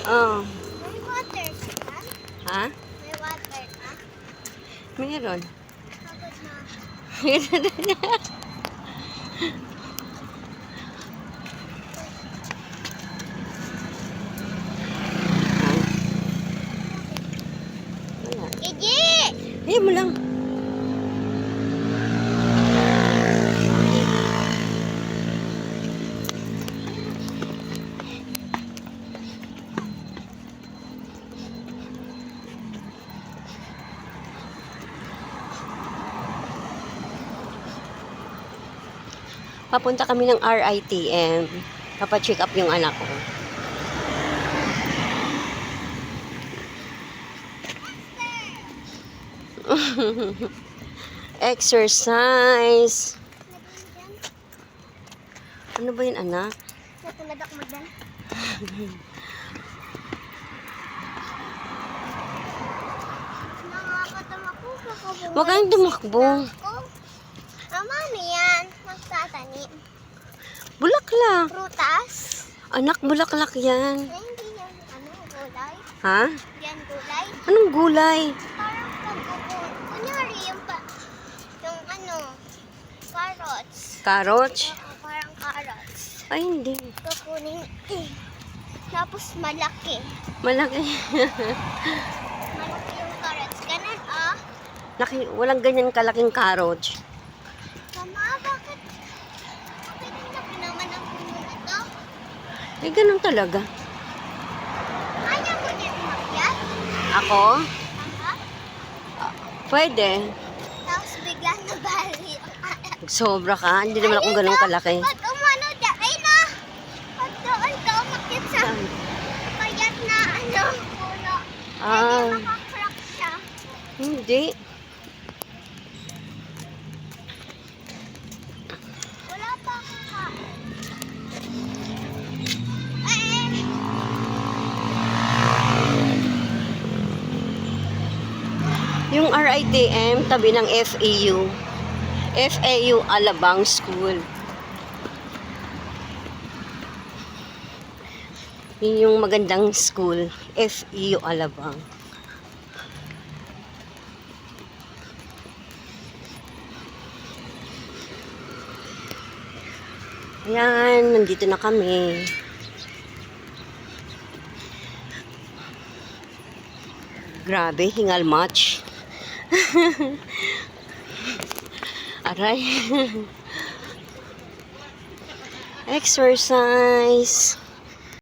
Oh. May water ka? Ha? May water ka? Meron. Pagod na. Wala. Gigi! Ayaw mo lang. Papunta kami ng RITM. Papacheck up yung anak ko. Exercise. Ano ba yun, anak? Natulad ako magdan. Nakakatama ko. Huwag kang tumakbo. Ama, ano yan? Magtatanim. Bulaklak. Prutas? Anak, bulaklak yan. Eh, hindi yan. Ano, gulay? Ha? Yan, gulay? Anong gulay? Parang pagkukun. Kunyari, yung ano, carrots. Carrots? Oo, parang carrots. Ay, hindi. Kukunin. Tapos malaki. Malaki. Malaki yung carrots. Ganun, ah. Walang ganyan kalaking carrots. Mama, bakit? Bakit ang laki naman ang puno na to? Eh, ganun talaga. Ayaw mo din umakyat? Ako? Aha. Pwede. Tapos bigla nabali. Sobra ka. Hindi naman ako ganun kalaki. Pag umano dyan, ay na! Pag doon ka umakyat sa payat na ano, puno. Ah. Hindi makakrack siya. Hindi. Wala pa akong kain. Eh! Yung RITM, tabi ng FAU. FAU Alabang School. Yun yung magandang school. FAU Alabang. Ayan, nandito na kami. Grabe, hingal much. Aray. Exercise.